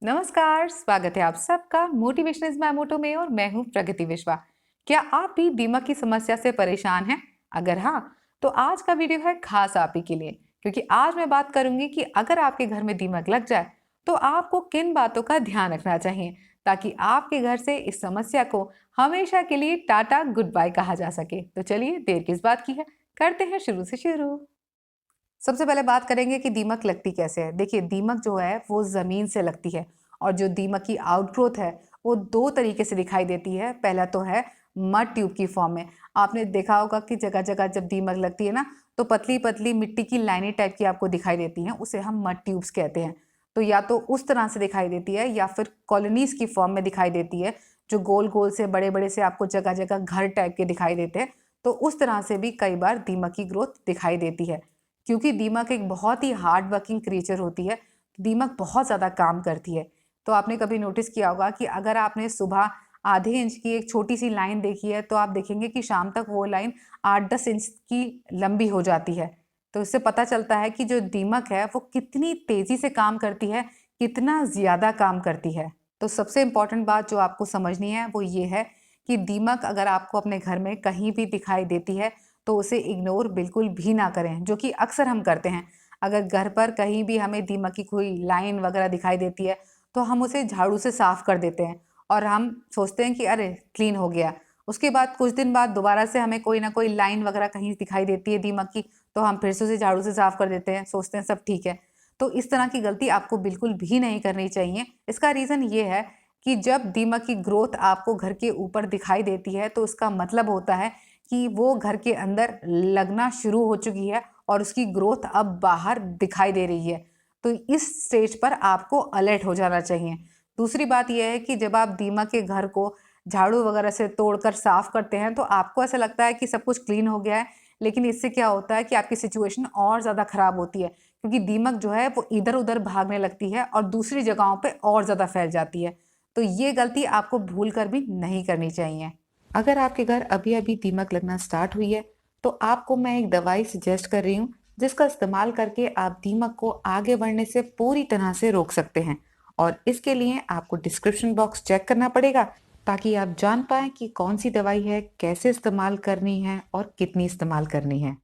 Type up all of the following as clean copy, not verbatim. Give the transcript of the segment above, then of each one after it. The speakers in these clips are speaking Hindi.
नमस्कार, स्वागत है आप सबका मोटिवेशन इज माय मोटो में और मैं हूं प्रगति विश्वा। क्या आप भी दीमक की समस्या से परेशान हैं? अगर हाँ, तो आज का वीडियो है खास आप ही के लिए, क्योंकि आज मैं बात करूंगी कि अगर आपके घर में दीमक लग जाए तो आपको किन बातों का ध्यान रखना चाहिए ताकि आपके घर से इस समस्या को हमेशा के लिए टाटा गुड बाय कहा जा सके। तो चलिए, देर किस बात की है, करते हैं शुरू से शुरू। सबसे पहले बात करेंगे कि दीमक लगती कैसे है। देखिए, दीमक जो है वो ज़मीन से लगती है और जो दीमक की आउटग्रोथ है वो दो तरीके से दिखाई देती है। पहला तो है मड ट्यूब की फॉर्म में। आपने देखा होगा कि जगह जगह जब दीमक लगती है ना, तो पतली पतली मिट्टी की लाइनें टाइप की आपको दिखाई देती हैं, उसे हम मड ट्यूब्स कहते हैं। तो या तो उस तरह से दिखाई देती है या फिर कॉलोनीज की फॉर्म में दिखाई देती है, जो गोल गोल से बड़े बड़े से आपको जगह जगह घर टाइप के दिखाई देते हैं। तो उस तरह से भी कई बार दीमक की ग्रोथ दिखाई देती है। क्योंकि दीमक एक बहुत ही हार्ड वर्किंग क्रिएचर होती है, दीमक बहुत ज़्यादा काम करती है। तो आपने कभी नोटिस किया होगा कि अगर आपने सुबह आधे इंच की एक छोटी सी लाइन देखी है, तो आप देखेंगे कि शाम तक वो लाइन 8-10 इंच की लंबी हो जाती है। तो इससे पता चलता है कि जो दीमक है वो कितनी तेज़ी से काम करती है, कितना ज़्यादा काम करती है। तो सबसे इम्पॉर्टेंट बात जो आपको समझनी है वो ये है कि दीमक अगर आपको अपने घर में कहीं भी दिखाई देती है तो उसे इग्नोर बिल्कुल भी ना करें, जो कि अक्सर हम करते हैं। अगर घर पर कहीं भी हमें दीमक की कोई लाइन वगैरह दिखाई देती है तो हम उसे झाड़ू से साफ कर देते हैं और हम सोचते हैं कि अरे क्लीन हो गया। उसके बाद कुछ दिन बाद दोबारा से हमें कोई ना कोई लाइन वगैरह कहीं दिखाई देती है दीमक की, तो हम फिर से उसे झाड़ू से साफ कर देते हैं, सोचते हैं सब ठीक है। तो इस तरह की गलती आपको बिल्कुल भी नहीं करनी चाहिए। इसका रीज़न ये है कि जब दीमक की ग्रोथ आपको घर के ऊपर दिखाई देती है तो उसका मतलब होता है कि वो घर के अंदर लगना शुरू हो चुकी है और उसकी ग्रोथ अब बाहर दिखाई दे रही है। तो इस स्टेज पर आपको अलर्ट हो जाना चाहिए। दूसरी बात यह है कि जब आप दीमक के घर को झाड़ू वगैरह से तोड़कर साफ करते हैं तो आपको ऐसा लगता है कि सब कुछ क्लीन हो गया है, लेकिन इससे क्या होता है कि आपकी सिचुएशन और ज़्यादा खराब होती है, क्योंकि दीमक जो है वो इधर उधर भागने लगती है और दूसरी जगहों पे और ज़्यादा फैल जाती है। तो ये गलती आपको भूल कर भी नहीं करनी चाहिए। अगर आपके घर अभी अभी दीमक लगना स्टार्ट हुई है तो आपको मैं एक दवाई सजेस्ट कर रही हूँ, जिसका इस्तेमाल करके आप दीमक को आगे बढ़ने से पूरी तरह से रोक सकते हैं। और इसके लिए आपको डिस्क्रिप्शन बॉक्स चेक करना पड़ेगा ताकि आप जान पाएं कि कौन सी दवाई है, कैसे इस्तेमाल करनी है और कितनी इस्तेमाल करनी है।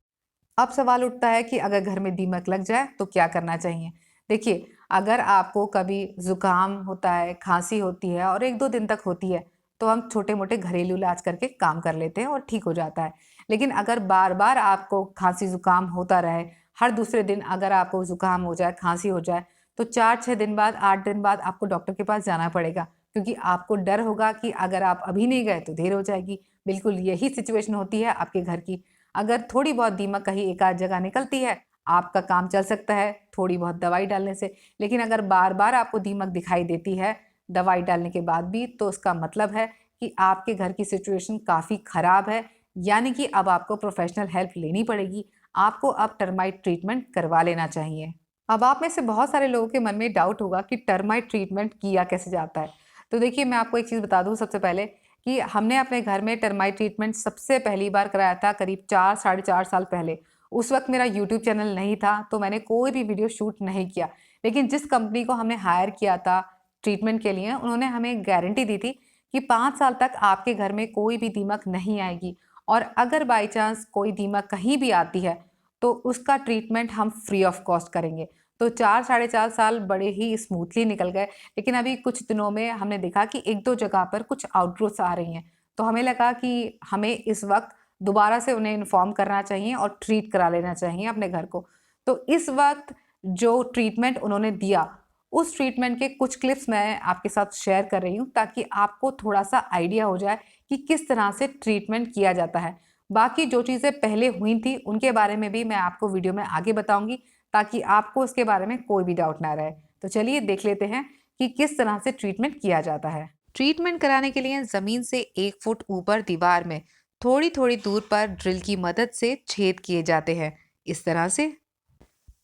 अब सवाल उठता है कि अगर घर में दीमक लग जाए तो क्या करना चाहिए। देखिए, अगर आपको कभी जुकाम होता है, खांसी होती है और 1-2 दिन तक होती है, तो हम छोटे मोटे घरेलू इलाज करके काम कर लेते हैं और ठीक हो जाता है। लेकिन अगर बार बार आपको खांसी जुकाम होता रहे, हर दूसरे दिन अगर आपको जुकाम हो जाए, खांसी हो जाए, तो 4-6 दिन बाद, 8 दिन बाद आपको डॉक्टर के पास जाना पड़ेगा, क्योंकि आपको डर होगा कि अगर आप अभी नहीं गए तो देर हो जाएगी। बिल्कुल यही सिचुएशन होती है आपके घर की। अगर थोड़ी बहुत दीमक कहीं एक आध जगह निकलती है, आपका काम चल सकता है थोड़ी बहुत दवाई डालने से। लेकिन अगर बार बार आपको दीमक दिखाई देती है दवाई डालने के बाद भी, तो उसका मतलब है कि आपके घर की सिचुएशन काफ़ी ख़राब है, यानी कि अब आपको प्रोफेशनल हेल्प लेनी पड़ेगी। आपको अब टर्माइट ट्रीटमेंट करवा लेना चाहिए। अब आप में से बहुत सारे लोगों के मन में डाउट होगा कि टर्माइट ट्रीटमेंट किया कैसे जाता है। तो देखिए, मैं आपको एक चीज़ बता दूं सबसे पहले कि हमने अपने घर में टर्माइट ट्रीटमेंट सबसे पहली बार कराया था करीब 4 साढ़े 4 साल पहले। उस वक्त मेरा यूट्यूब चैनल नहीं था, तो मैंने कोई भी वीडियो शूट नहीं किया। लेकिन जिस कंपनी को हमने हायर किया था ट्रीटमेंट के लिए, उन्होंने हमें गारंटी दी थी कि 5 साल तक आपके घर में कोई भी दीमक नहीं आएगी, और अगर बाई चांस कोई दीमक कहीं भी आती है तो उसका ट्रीटमेंट हम फ्री ऑफ कॉस्ट करेंगे। तो 4 साढ़े 4 साल बड़े ही स्मूथली निकल गए। लेकिन अभी कुछ दिनों में हमने देखा कि 1-2 जगह पर कुछ आउटग्रोथ्स आ रही हैं। तो हमें लगा कि हमें इस वक्त दोबारा से उन्हें इन्फॉर्म करना चाहिए और ट्रीट करा लेना चाहिए अपने घर को। तो इस वक्त जो ट्रीटमेंट उन्होंने दिया, उस ट्रीटमेंट के कुछ क्लिप्स मैं आपके साथ शेयर कर रही हूँ ताकि आपको थोड़ा-सा आइडिया हो जाए कि किस तरह से ट्रीटमेंट किया जाता है। बाकी जो चीज़ें पहले हुई थी उनके बारे में भी मैं आपको वीडियो में आगे बताऊँगी, ताकि आपको उसके बारे में कोई भी डाउट ना रहे। तो चलिए देख लेते हैं कि किस तरह से ट्रीटमेंट किया जाता है। ट्रीटमेंट कराने के लिए ज़मीन से 1 फुट ऊपर दीवार में थोड़ी-थोड़ी दूर पर ड्रिल की मदद से छेद किए जाते हैं। इस तरह से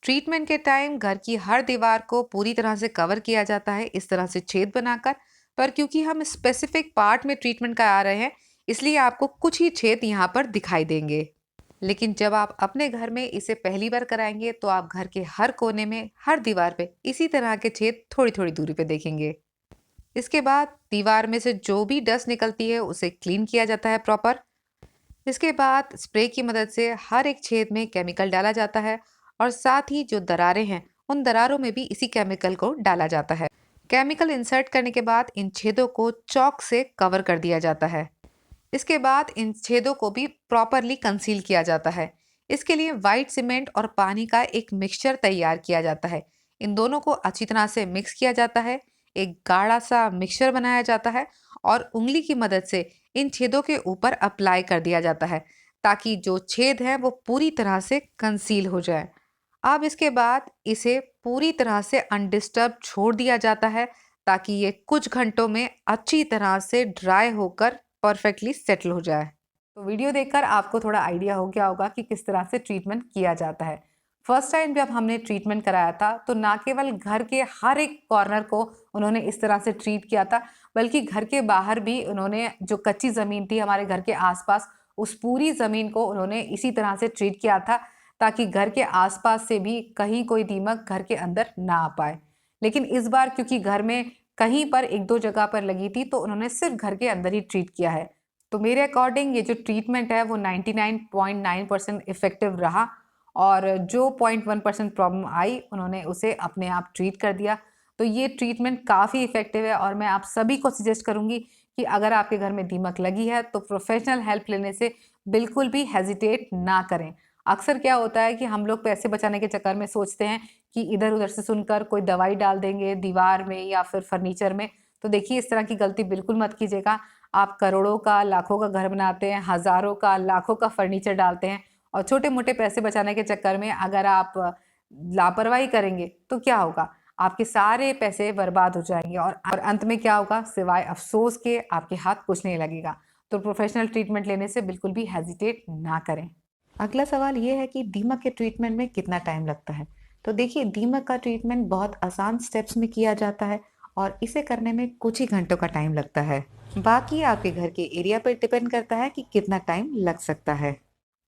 ट्रीटमेंट के टाइम घर की हर दीवार को पूरी तरह से कवर किया जाता है, इस तरह से छेद बनाकर। पर क्योंकि हम स्पेसिफिक पार्ट में ट्रीटमेंट करा रहे हैं, इसलिए आपको कुछ ही छेद यहाँ पर दिखाई देंगे। लेकिन जब आप अपने घर में इसे पहली बार कराएंगे तो आप घर के हर कोने में, हर दीवार पे इसी तरह के छेद थोड़ी थोड़ी दूरी पे देखेंगे। इसके बाद दीवार में से जो भी डस्ट निकलती है उसे क्लीन किया जाता है प्रॉपर। इसके बाद स्प्रे की मदद से हर एक छेद में केमिकल डाला जाता है और साथ ही जो दरारें हैं उन दरारों में भी इसी केमिकल को डाला जाता है। केमिकल इंसर्ट करने के बाद इन छेदों को चॉक से कवर कर दिया जाता है। इसके बाद इन छेदों को भी प्रॉपरली कंसील किया जाता है। इसके लिए वाइट सीमेंट और पानी का एक मिक्सचर तैयार किया जाता है। इन दोनों को अच्छी तरह से मिक्स किया जाता है, एक गाढ़ा सा मिक्सचर बनाया जाता है और उंगली की मदद से इन छेदों के ऊपर अप्लाई कर दिया जाता है ताकि जो छेद है वो पूरी तरह से कंसील हो जाए। अब इसके बाद इसे पूरी तरह से अनडिस्टर्ब छोड़ दिया जाता है ताकि ये कुछ घंटों में अच्छी तरह से ड्राई होकर परफेक्टली सेटल हो जाए। तो वीडियो देखकर आपको थोड़ा आइडिया हो गया होगा कि किस तरह से ट्रीटमेंट किया जाता है। फर्स्ट टाइम जब हमने ट्रीटमेंट कराया था तो ना केवल घर के हर एक कॉर्नर को उन्होंने इस तरह से ट्रीट किया था, बल्कि घर के बाहर भी उन्होंने जो कच्ची ज़मीन थी हमारे घर के आसपास, उस पूरी ज़मीन को उन्होंने इसी तरह से ट्रीट किया था ताकि घर के आसपास से भी कहीं कोई दीमक घर के अंदर ना आ पाए। लेकिन इस बार क्योंकि घर में कहीं पर एक दो जगह पर लगी थी तो उन्होंने सिर्फ घर के अंदर ही ट्रीट किया है। तो मेरे अकॉर्डिंग ये जो ट्रीटमेंट है वो 99.9% इफेक्टिव रहा और जो 0.1% प्रॉब्लम आई उन्होंने उसे अपने आप ट्रीट कर दिया। तो ये ट्रीटमेंट काफ़ी इफेक्टिव है और मैं आप सभी को सजेस्ट करूंगी कि अगर आपके घर में दीमक लगी है तो प्रोफेशनल हेल्प लेने से बिल्कुल भी हेजिटेट ना करें। अक्सर क्या होता है कि हम लोग पैसे बचाने के चक्कर में सोचते हैं कि इधर उधर से सुनकर कोई दवाई डाल देंगे दीवार में या फिर फर्नीचर में। तो देखिए इस तरह की गलती बिल्कुल मत कीजिएगा। आप करोड़ों का, लाखों का घर बनाते हैं, हज़ारों का, लाखों का फर्नीचर डालते हैं और छोटे-मोटे पैसे बचाने के चक्कर में अगर आप लापरवाही करेंगे तो क्या होगा? आपके सारे पैसे बर्बाद हो जाएँगे और अंत में क्या होगा? सिवाय अफ़सोस के आपके हाथ कुछ नहीं लगेगा। तो प्रोफ़ेशनल ट्रीटमेंट लेने से बिल्कुल भी हेजिटेट ना करें। अगला सवाल ये है कि दीमक के ट्रीटमेंट में कितना टाइम लगता है? तो देखिए दीमक का ट्रीटमेंट बहुत आसान स्टेप्स में किया जाता है और इसे करने में कुछ ही घंटों का टाइम लगता है। बाकी आपके घर के एरिया पर डिपेंड करता है कि कितना टाइम लग सकता है।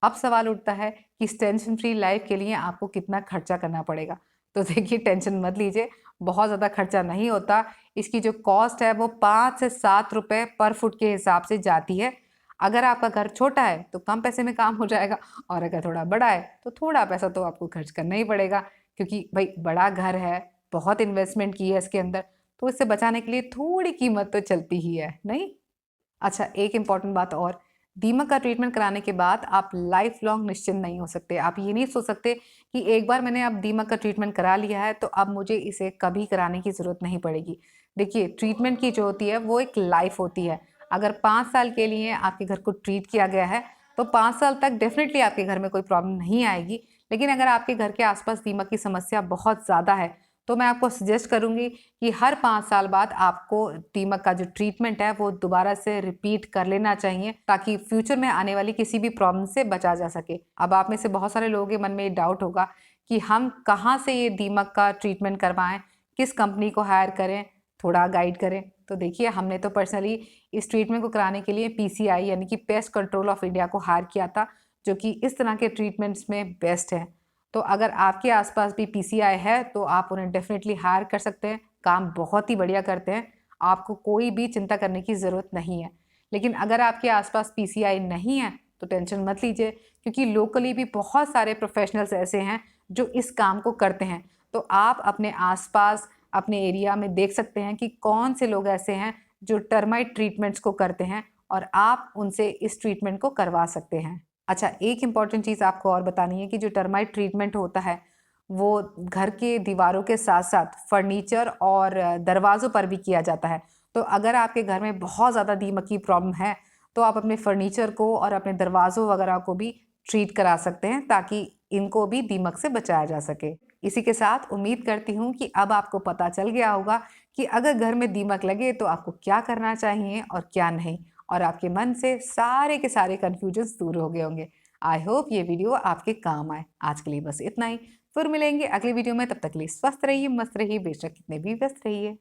अब सवाल उठता है कि इस टेंशन फ्री लाइफ के लिए आपको कितना खर्चा करना पड़ेगा। तो देखिए टेंशन मत लीजिए, बहुत ज़्यादा खर्चा नहीं होता। इसकी जो कॉस्ट है वो 5 से 7 रुपए पर फुट के हिसाब से जाती है। अगर आपका घर छोटा है तो कम पैसे में काम हो जाएगा और अगर थोड़ा बड़ा है तो थोड़ा पैसा तो आपको खर्च करना ही पड़ेगा, क्योंकि भाई बड़ा घर है, बहुत इन्वेस्टमेंट की है इसके अंदर, तो इससे बचाने के लिए थोड़ी कीमत तो चलती ही है, नहीं? अच्छा, एक इम्पॉर्टेंट बात और, दीमक का ट्रीटमेंट कराने के बाद आप लाइफ लॉन्ग निश्चिंत नहीं हो सकते। आप ये नहीं सोच सकते कि एक बार मैंने अब दीमक का ट्रीटमेंट करा लिया है तो अब मुझे इसे कभी कराने की ज़रूरत नहीं पड़ेगी। देखिए ट्रीटमेंट की जो होती है वो एक लाइफ होती है। अगर 5 साल के लिए आपके घर को ट्रीट किया गया है तो 5 साल तक डेफिनेटली आपके घर में कोई प्रॉब्लम नहीं आएगी। लेकिन अगर आपके घर के आसपास दीमक की समस्या बहुत ज़्यादा है तो मैं आपको सजेस्ट करूँगी कि हर 5 साल बाद आपको दीमक का जो ट्रीटमेंट है वो दोबारा से रिपीट कर लेना चाहिए ताकि फ्यूचर में आने वाली किसी भी प्रॉब्लम से बचा जा सके। अब आप में से बहुत सारे लोगों के मन में ये डाउट होगा कि हम कहाँ से ये दीमक का ट्रीटमेंट करवाएं, किस कंपनी को हायर करें, थोड़ा गाइड करें। तो देखिए हमने तो पर्सनली इस ट्रीटमेंट को कराने के लिए PCI यानी कि पेस्ट कंट्रोल ऑफ इंडिया को हायर किया था, जो कि इस तरह के ट्रीटमेंट्स में बेस्ट है। तो अगर आपके आसपास भी PCI है तो आप उन्हें डेफिनेटली हायर कर सकते हैं। काम बहुत ही बढ़िया करते हैं, आपको कोई भी चिंता करने की ज़रूरत नहीं है। लेकिन अगर आपके आसपास PCI नहीं है तो टेंशन मत लीजिए, क्योंकि लोकली भी बहुत सारे प्रोफेशनल्स ऐसे हैं जो इस काम को करते हैं। तो आप अपने आसपास, अपने एरिया में देख सकते हैं कि कौन से लोग ऐसे हैं जो टर्माइट ट्रीटमेंट्स को करते हैं और आप उनसे इस ट्रीटमेंट को करवा सकते हैं। अच्छा, एक इम्पॉर्टेंट चीज़ आपको और बतानी है कि जो टर्माइट ट्रीटमेंट होता है वो घर के दीवारों के साथ साथ फर्नीचर और दरवाज़ों पर भी किया जाता है। तो अगर आपके घर में बहुत ज़्यादा दीमक की प्रॉब्लम है तो आप अपने फर्नीचर को और अपने दरवाज़ों वगैरह को भी ट्रीट करा सकते हैं ताकि इनको भी दीमक से बचाया जा सके। इसी के साथ उम्मीद करती हूँ कि अब आपको पता चल गया होगा कि अगर घर में दीमक लगे तो आपको क्या करना चाहिए और क्या नहीं, और आपके मन से सारे के सारे कन्फ्यूजन्स दूर हो गए होंगे। आई होप ये वीडियो आपके काम आए। आज के लिए बस इतना ही, फिर मिलेंगे अगली वीडियो में। तब तक के लिए स्वस्थ रहिए, मस्त रहिए, बेशक कितने भी व्यस्त रहिए।